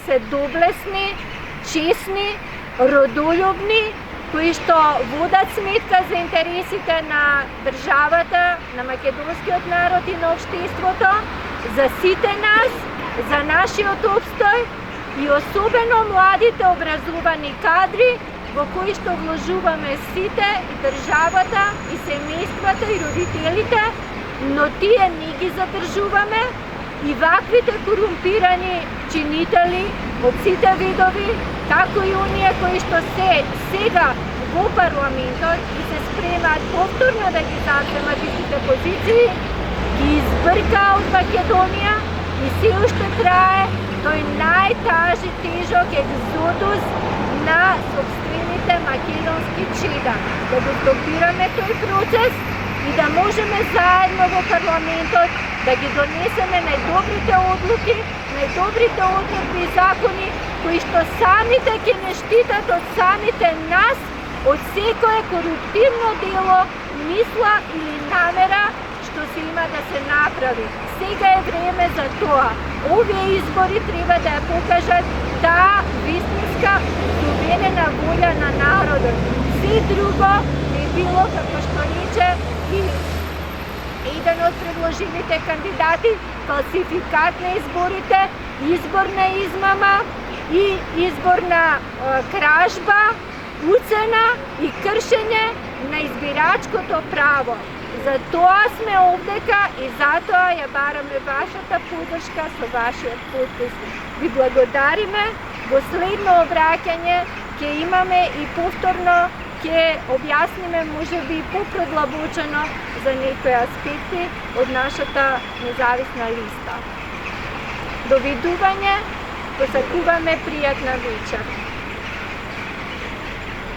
се доблесни, честни, родолюбни, кои што водат сметка за интересите на државата, на македонскиот народ и на општеството, за сите нас, за нашиот обстој и особено младите образовани кадри во кои што вложуваме сите, и државата, и семејствата, и родителите, но тие не ги задржуваме и ваквите корумпирани чинители од сите видови, како и оние кои што сега во парламентот и се спремаат повторно да ги заземат истите позиции, ги избркаа од Македонија и се уште трае тој најтажи тежок екзодус на собствените македонски чеда. Да го стопираме тој процес и да можеме заедно во парламентот да ги донесеме најдобрите одлуки, најдобрите одредби и закони кои што самите ќе не штитат од самите нас, од секое коруптивно дело, мисла или намера што се има да се направи. Сега е време за тоа. Овие избори треба да ја покажат таа вистинска суверена волја на народот. Се друго би било, како што рече и еден од предложените кандидати, фалсификат на изборите, изборна измама и изборна кражба, уцена и кршење на избирачкото право. За тоа сме овдека и затоа ја бараме вашата поддршка со вашиот подпис. Ви благодариме. Во следно обраќање ќе имаме и повторно ќе објасниме можеби поproдлабочено за некои аспекти од нашата независна листа. Довидување, посакуваме пријатна вечер.